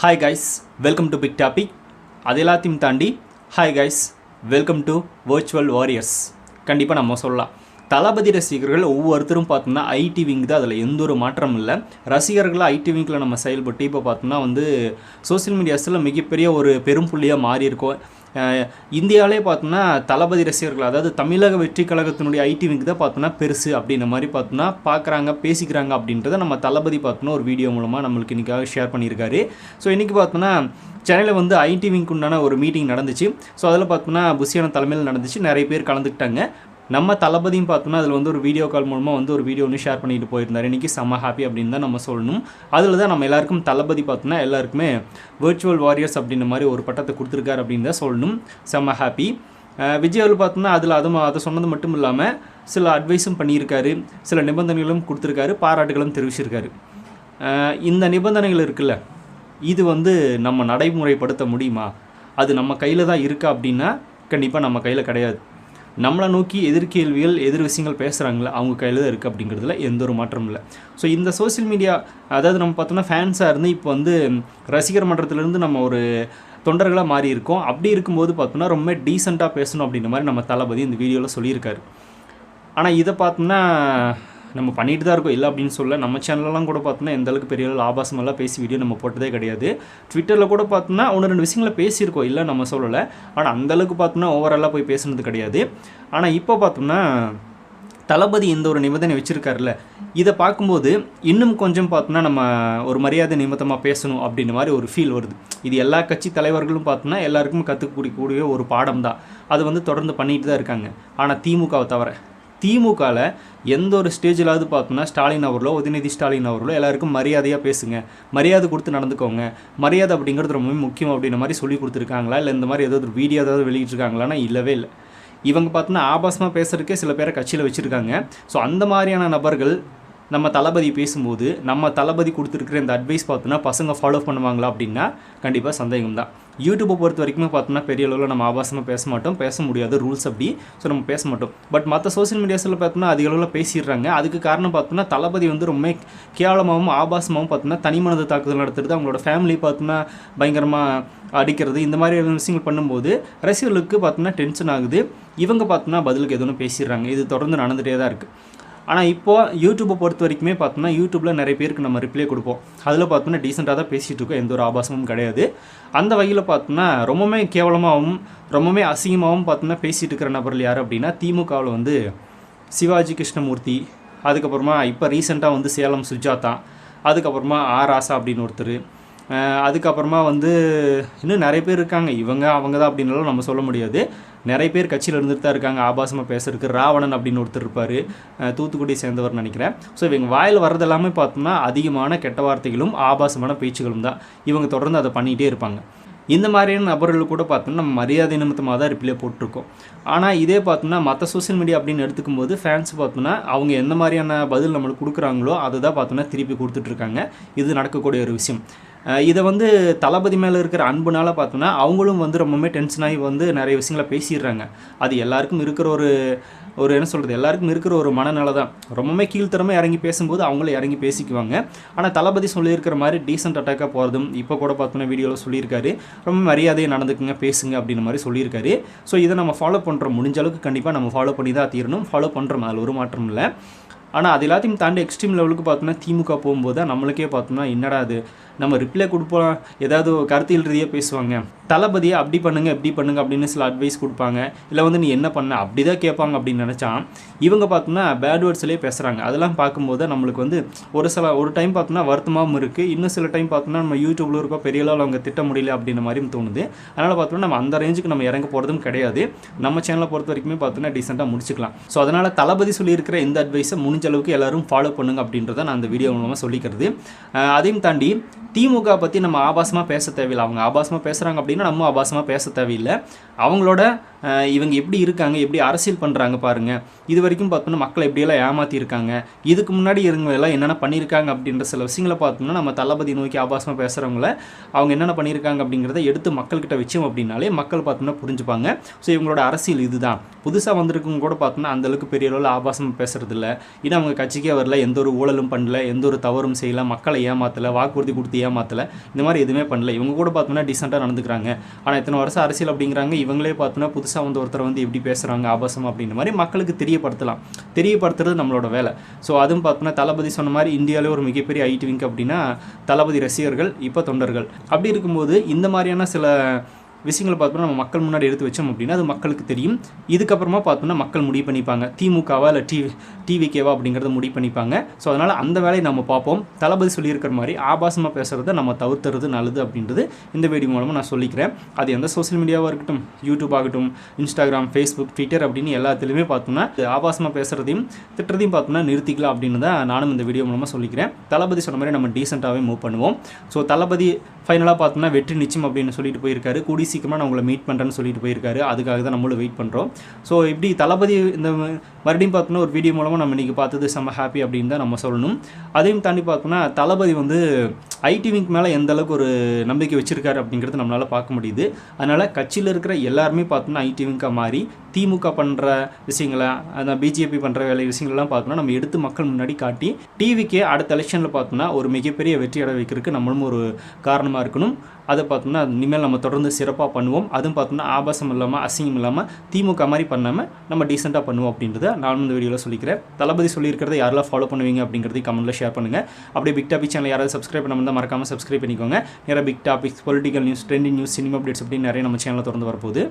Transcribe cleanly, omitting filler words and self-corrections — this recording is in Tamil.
Hi guys, welcome to Big Topic. அது எல்லாத்தையும் தாண்டி hi guys, welcome to Virtual Warriors. கண்டிப்பாக நம்ம சொல்லலாம், தளபதி ரசிகர்கள் ஒவ்வொருத்தரும் பார்த்தோம்னா ஐடி விங் தான், அதில் எந்த ஒரு மாற்றமும் இல்லை. ரசிகர்களாக ஐடி விங்கில் நம்ம செயல்பட்டு இப்போ பார்த்தோம்னா சோசியல் மீடியாஸில் மிகப்பெரிய ஒரு பெரும் புள்ளியாக மாறி இருக்கோம். இந்தியாவிலே பார்த்தோம்னா தளபதி ரசிகர்கள், அதாவது தமிழக வெற்றி கழகத்தினுடைய ஐடி விங் தான் பார்த்தோன்னா பெருசு அப்படின்ற மாதிரி பார்த்தோன்னா பார்க்குறாங்க, பேசிக்கிறாங்க அப்படின்றத நம்ம தளபதி பார்த்தோன்னா ஒரு வீடியோ மூலமாக நம்மளுக்கு இன்றைக்காக ஷேர் பண்ணியிருக்காரு. ஸோ இன்றைக்கி பார்த்தோன்னா சென்னையில் ஐடி விங்க்கு உண்டான ஒரு மீட்டிங் நடந்துச்சு. ஸோ அதில் பார்த்தோன்னா புஷியான தலைமையில் நடந்துச்சு, நிறைய பேர் கலந்துக்கிட்டாங்க. நம்ம தளபதியும் பார்த்தோம்னா அதில் ஒரு வீடியோ கால் மூலமாக ஒரு வீடியோ ஷேர் பண்ணிட்டு போயிருந்தார். இன்றைக்கி செம்ம ஹாப்பி அப்படின்னு தான் நம்ம சொல்லணும். அதில் தான் நம்ம எல்லாருக்கும் தளபதி பார்த்தோன்னா எல்லாருக்குமே வர்ச்சுவல் வாரியர்ஸ் அப்படின்ற மாதிரி ஒரு பட்டத்தை கொடுத்துருக்காரு அப்படின்னு தான் சொல்லணும். செம்ம ஹாப்பி. விஜய் பார்த்தோம்னா அதை சொன்னது மட்டும் இல்லாமல் சில அட்வைஸும் பண்ணியிருக்காரு, சில நிபந்தனைகளும் கொடுத்துருக்காரு, பாராட்டுகளும் தெரிவிச்சிருக்காரு. இந்த நிபந்தனைகள் இருக்குல்ல, இது நம்ம நடைமுறைப்படுத்த முடியுமா? அது நம்ம கையில் தான் இருக்கா அப்படின்னா கண்டிப்பாக நம்ம கையில் கிடையாது. நம்மளை நோக்கி எதிர்கேள்விகள், எதிர் விஷயங்கள் பேசுகிறாங்களே, அவங்க கையில் தான் இருக்குது அப்படிங்கிறதுல எந்த ஒரு மாற்றமும் இல்லை. ஸோ இந்த சோசியல் மீடியா, அதாவது நம்ம பார்த்தோம்னா ஃபேன்ஸாக இருந்து இப்போ ரசிகர் மன்றத்திலேருந்து நம்ம ஒரு தொண்டர்களாக மாறி இருக்கோம். அப்படி இருக்கும்போது பார்த்தோம்னா ரொம்ப டீசெண்டாக பேசணும் அப்படின்ற மாதிரி நம்ம தளபதி இந்த வீடியோவில் சொல்லியிருக்காரு. ஆனால் இதை பார்த்தோம்னா நம்ம பண்ணிட்டு தான் இருக்கோம், இல்லை அப்படின்னு சொல்ல. நம்ம சேனலெலாம் கூட பார்த்தோம்னா எந்த அளவுக்கு பெரிய அளவு ஆபாசமெல்லாம் பேசி வீடியோ நம்ம போட்டதே கிடையாது. ட்விட்டரில் கூட பார்த்தோம்னா 1-2 விஷயங்களை பேசியிருக்கோம், இல்லை நம்ம சொல்லலை. ஆனால் அந்தளவுக்கு பார்த்தோம்னா ஓவராலாக போய் பேசுனது கிடையாது. ஆனால் இப்போ பார்த்தோம்னா தளபதி இந்த ஒரு நிபந்தனை வச்சுருக்காருல்ல, இதை பார்க்கும்போது இன்னும் கொஞ்சம் பார்த்தோம்னா நம்ம ஒரு மரியாதை நிமித்தமாக பேசணும் அப்படின்ற மாதிரி ஒரு ஃபீல் வருது. இது எல்லா கட்சி தலைவர்களும் பார்த்தோம்னா எல்லாருக்கும் கற்றுக்கூடிய ஒரு பாடம் தான். அது தொடர்ந்து பண்ணிட்டு தான் இருக்காங்க. ஆனால் திமுகவை தவிர, திமுகவில் எந்த ஒரு ஸ்டேஜிலாவது பார்த்தோம்னா ஸ்டாலின் அவர்களோ, உதயநிதி ஸ்டாலின் அவர்களோ எல்லாருக்கும் மரியாதையாக பேசுங்க, மரியாதை கொடுத்து நடந்துக்கோங்க, மரியாதை அப்படிங்கிறது ரொம்ப முக்கியம் அப்படின்ற மாதிரி சொல்லி கொடுத்துருக்காங்களா? இல்லை இந்த மாதிரி ஏதாவது வீடியோ ஏதாவது வெளியிட்டிருக்காங்களான்னா இல்லவே இல்லை. இவங்க பார்த்தோன்னா ஆபாசமாக பேசுகிறதுக்கே சில பேரை கட்சியில் வச்சுருக்காங்க. ஸோ அந்த மாதிரியான நபர்கள் நம்ம தளபதி பேசும்போது நம்ம தளபதி கொடுத்துருக்குற இந்த அட்வைஸ் பார்த்தோன்னா பசங்க ஃபாலோ பண்ணுவாங்களா அப்படின்னா கண்டிப்பாக சந்தேகம் தான். யூடியூப்பை பொறுத்த வரைக்குமே பார்த்தோம்னா பெரிய அளவில் நம்ம ஆபாசமாக பேச மாட்டோம், பேச முடியாது, ரூல்ஸ் அப்படி. ஸோ நம்ம பேச மாட்டோம். பட் மற்ற சோசியல் மீடியாஸில் பார்த்தோம்னா அதிக அளவில் பேசிடுறாங்க. அதுக்கு காரணம் பார்த்தோம்னா தளபதி ரொம்ப கேவலமாகவும் ஆபாசமாகவும் பார்த்தோம்னா தனிமனது தாக்குதல் நடத்துறது, அவங்களோட ஃபேமிலி பார்த்தோம்னா பயங்கரமாக அடிக்கிறது, இந்த மாதிரி விஷயங்கள் பண்ணும்போது ரசிகர்களுக்கு பார்த்தோம்னா டென்ஷன் ஆகுது. இவங்க பார்த்தோம்னா பதிலுக்கு எதுவும் பேசிடுறாங்க. இது தொடர்ந்து நடந்துகிட்டே தான் இருக்குது. ஆனால் இப்போது யூடியூப்பை பொறுத்த வரைக்குமே பார்த்தோம்னா யூடியூப்பில் நிறைய பேருக்கு நம்ம ரிப்ளை கொடுப்போம். அதில் பார்த்தோம்னா டீசெண்டாக தான் பேசிகிட்டு இருக்கோம், எந்த ஒரு ஆபாசமும் கிடையாது. அந்த வகையில் பார்த்தோம்னா ரொம்பவுமே கேவலமாகவும் ரொம்பவுமே அசிங்கமாகவும் பார்த்தோம்னா பேசிகிட்டு இருக்கிற நபர்கள் யார் அப்படின்னா திமுகவில் சிவாஜி கிருஷ்ணமூர்த்தி, அதுக்கப்புறமா இப்போ ரீசெண்டாக சேலம் சுஜாதா, அதுக்கப்புறமா ஆர் ராசா அப்படின்னு ஒருத்தர், அதுக்கப்புறமா இன்னும் நிறைய பேர் இருக்காங்க. அவங்க தான் அப்படின்னாலும் நம்ம சொல்ல முடியாது. நிறைய பேர் கட்சியில் இருந்துட்டு தான் இருக்காங்க. ஆபாசமாக பேசுறதுக்கு ராவணன் அப்படின்னு ஒருத்தர் இருப்பார், தூத்துக்குடியை சேர்ந்தவர் நினைக்கிறேன். ஸோ இவங்க வாயில் வர்றதெல்லாமே பார்த்தோம்னா அதிகமான கெட்ட வார்த்தைகளும் ஆபாசமான பேச்சுகளும் தான். இவங்க தொடர்ந்து அதை பண்ணிகிட்டே இருப்பாங்க. இந்த மாதிரியான நபர்கள் கூட பார்த்தோம்னா நம்ம மரியாதை நிமித்தமாக தான் ரிப்ளை போட்டிருக்கோம். ஆனால் இதே பார்த்தோம்னா மற்ற சோசியல் மீடியா அப்படின்னு எடுத்துக்கும்போது ஃபேன்ஸ் பார்த்தோம்னா அவங்க எந்த மாதிரியான பதில் நம்மளுக்கு கொடுக்குறாங்களோ அதை தான் பார்த்தோம்னா திருப்பி கொடுத்துட்ருக்காங்க. இது நடக்கக்கூடிய ஒரு விஷயம். இதை தளபதி மேலே இருக்கிற அன்புனால பார்த்தோன்னா அவங்களும் ரொம்பவுமே டென்ஷனாகி நிறைய விஷயங்களை பேசிடுறாங்க. அது எல்லாருக்கும் இருக்கிற ஒரு என்ன சொல்கிறது, எல்லாருக்கும் இருக்கிற ஒரு மனநிலை தான். ரொம்பவுமே கீழ்த்தரமாக இறங்கி பேசும்போது அவங்களே இறங்கி பேசிக்குவாங்க. ஆனால் தளபதி சொல்லியிருக்கிற மாதிரி டீசென்ட் அட்டாக்காக போகிறதும் இப்போ கூட பார்த்தோன்னா வீடியோவில் சொல்லியிருக்காரு, ரொம்ப மரியாதையை நடந்துக்குங்க, பேசுங்க அப்படின்ற மாதிரி சொல்லியிருக்காரு. ஸோ இதை நம்ம ஃபாலோ பண்ணுறோம், முடிஞ்ச அளவுக்கு கண்டிப்பாக நம்ம ஃபாலோ பண்ணி தான் தீரணும். ஃபாலோ பண்ணுறோம், அதில் ஒரு மாற்றம் இல்லை. ஆனால் அது எல்லாத்தையும் தாண்டி எக்ஸ்ட்ரீம் லெவலுக்கு பார்த்தோம்னா திமுக போகும்போது தான் நம்மளுக்கே பார்த்தோம்னா என்னடா அது, நம்ம ரிப்ளை கொடுப்போம், ஏதாவது கருத்தியல் ரீதியாக பேசுவாங்க, தளபதியை அப்படி பண்ணுங்க இப்படி பண்ணுங்க அப்படின்னு சில அட்வைஸ் கொடுப்பாங்க, இல்லை நீ என்ன பண்ண அப்படி தான் கேட்பாங்க அப்படின்னு நினச்சா இவங்க பார்த்தோம்னா பேட் வேர்ட்ஸ்லேயே பேசுகிறாங்க. அதெல்லாம் பார்க்கும்போது நம்மளுக்கு ஒரு டைம் பார்த்தோம்னா வருத்தமாகவும் இருக்குது. இன்னும் சில டைம் பார்த்தோம்னா நம்ம யூடியூப்பில் இருக்கோம் பெரிய அளவில் அவங்க திட்ட முடியல அப்படின்ற மாதிரியும் தோணுது. அதனால் பார்த்தோம்னா நம்ம அந்த ரேஞ்சுக்கு நம்ம இறங்க போகிறதும் கிடையாது. நம்ம சேனலை பொறுத்த வரைக்குமே பார்த்தோம்னா டீசெண்டாக முடிச்சுக்கலாம். ஸோ அதனால் தளபதி சொல்லியிருக்கிற இந்த அட்வைஸை முடிஞ்ச அளவுக்கு எல்லாரும் ஃபாலோ பண்ணுங்க அப்படின்றத நான் அந்த வீடியோ மூலமாக சொல்லிக்கிறது. அதையும் தாண்டி திமுக பற்றி நம்ம ஆபாசமாக பேச தேவையில்லை. அவங்க ஆபாசமாக பேசுகிறாங்க அப்படின்னா நம்ம ஆபாசமாக பேச தேவையில்லை. அவங்களோட இவங்க எப்படி இருக்காங்க, எப்படி அரசியல் பண்ணுறாங்க பாருங்கள், இது வரைக்கும் பார்த்தோம்னா மக்களை எப்படியெல்லாம் ஏமாற்றிருக்காங்க, இதுக்கு முன்னாடி எல்லாம் என்னென்ன பண்ணியிருக்காங்க அப்படின்ற சில விஷயங்களை பார்த்தோம்னா நம்ம தளபதி நோக்கி ஆபாசமாக பேசுகிறவங்கள அவங்க என்னென்ன பண்ணியிருக்காங்க அப்படிங்கிறத எடுத்து மக்கள்கிட்ட வச்சோம் அப்படின்னாலே மக்கள் பார்த்தோம்னா புரிஞ்சுப்பாங்க. ஸோ இவங்களோட அரசியல் இதுதான். புதுசாக வந்திருக்கவங்க கூட பார்த்தோம்னா அந்தளவுக்கு பெரிய அளவில் ஆபாசமாக பேசுறதில்ல. ஏன்னா அவங்க கட்சிக்கே வரல, எந்த ஒரு ஊழலும் பண்ணல, எந்த ஒரு தவறும் செய்யலை, மக்களை ஏமாற்றலை, வாக்குறுதி கொடுத்து ஏமாற்றலை, இந்த மாதிரி எதுவுமே பண்ணல. இவங்க கூட பார்த்தோம்னா டீசெண்டாக நடந்துக்கிறாங்க. ஆனால் இத்தனை வருஷம் அரசியல் அப்படிங்கிறாங்க, இவங்களே பார்த்தோன்னா புதுசாக வந்து ஒருத்தர் வந்து எப்படி பேசுகிறாங்க ஆபாசம் அப்படின்ற மாதிரி மக்களுக்கு தெரியப்படுத்துறது நம்மளோட வேலை. ஸோ அதுவும் பார்த்தோன்னா தளபதி சொன்ன மாதிரி இந்தியாவிலே ஒரு மிகப்பெரிய ஐடி விங் அப்படின்னா தளபதி ரசிகர்கள், இப்போ தொண்டர்கள். அப்படி இருக்கும்போது இந்த மாதிரியான சில விஷயங்களை பார்த்தோம்னா நம்ம மக்கள் முன்னாடி எடுத்து வச்சோம் அப்படின்னா அது மக்களுக்கு தெரியும். இதுக்கப்புறமா பார்த்தோம்னா மக்கள் முடிவு பண்ணிப்பாங்க, திமுகவா இல்லை டிவிகேவா அப்படிங்கிறத முடிவு பண்ணிப்பாங்க. ஸோ அதனால் அந்த வேலையை நம்ம பார்ப்போம். தளபதி சொல்லியிருக்கிற மாதிரி ஆபாசமாக பேசுகிறத நம்ம தவிர்த்துறது நல்லது அப்படின்றது இந்த வீடியோ மூலமாக நான் சொல்லிக்கிறேன். அது எந்த சோஷியல் மீடியாவாக இருக்கட்டும், யூடியூப் ஆகட்டும், இன்ஸ்டாகிராம், ஃபேஸ்புக், ட்விட்டர் அப்படின்னு எல்லாத்துலேயுமே பார்த்தோம்னா ஆபாசமாக பேசுகிறதையும் திட்டத்தையும் பார்த்தோம்னா நிறுத்திக்கலாம் அப்படின்னு தான் நானும் இந்த வீடியோ மூலமாக சொல்லிக்கிறேன். தளபதி சொன்ன மாதிரி நம்ம டீசெண்டாகவே மூவ் பண்ணுவோம். ஸோ தளபதி ஃபைனலாக பார்த்தோம்னா வெற்றி நிச்சயம் அப்படின்னு சொல்லிட்டு போயிருக்காரு. கூடி சீக்கிரமாக நான் உங்களை மீட் பண்ணுறேன்னு சொல்லிட்டு போயிருக்காரு. அதுக்காக தான் நம்மளும் வெயிட் பண்ணுறோம். ஸோ இப்படி தளபதி இந்த மறுபடியும் பார்த்தோம்னா ஒரு வீடியோ மூலமாக நம்ம இன்றைக்கி பார்த்தது செம்ம ஹாப்பி அப்படின்னு தான் நம்ம சொல்லணும். அதையும் தாண்டி பார்த்தோம்னா தளபதி வந்து ஐடி விங்க் மேலே எந்த அளவுக்கு ஒரு நம்பிக்கை வச்சுருக்காரு அப்படிங்கிறது நம்மளால் பார்க்க முடியுது. அதனால் கட்சியில் இருக்கிற எல்லாருமே பார்த்தோம்னா ஐடி விங்காக மாறி திமுக பண்ணுற விஷயங்களை, அந்த பிஜேபி பண்ணுற விஷயங்கள்லாம் பார்த்தோம்னா நம்ம எடுத்து மக்கள் முன்னாடி காட்டி டிவிக்கே அடுத்த எலெக்ஷனில் பார்த்தோம்னா ஒரு மிகப்பெரிய வெற்றி அடை வைக்கிறதுக்கு நம்மளும் ஒரு காரணமாக இருக்கணும். அதை பார்த்தோம்னா இனிமேல் நம்ம தொடர்ந்து சிறப்பாக பண்ணுவோம். அதுவும் பார்த்தோம்னா ஆபாசம் இல்லாமல், அசிங்கம் இல்லாமல், திமுக மாதிரி பண்ணாமல் நம்ம டீசெண்டாக பண்ணுவோம் அப்படின்றத நானும் இந்த வீடியோவில் சொல்லிக்கிறேன். தளபதி சொல்லியிருக்கிறத யாரெல்லாம் ஃபாலோ பண்ணுவீங்க அப்படிங்கிறதையும் கமெண்ட்டில் ஷேர் பண்ணுங்கள். அப்படியே பிக் டாபிக் சேனல் யாராவது சப்ஸ்கிரைப் பண்ணாமல் தான் மறக்காமல் சப்ஸ்கிரைப் பண்ணிக்கோங்க. நிறைய big topics, political news, trending news, cinema updates அப்படின்னு நிறைய நம்ம சேனலில் தொடர்ந்து வரப்போகுது.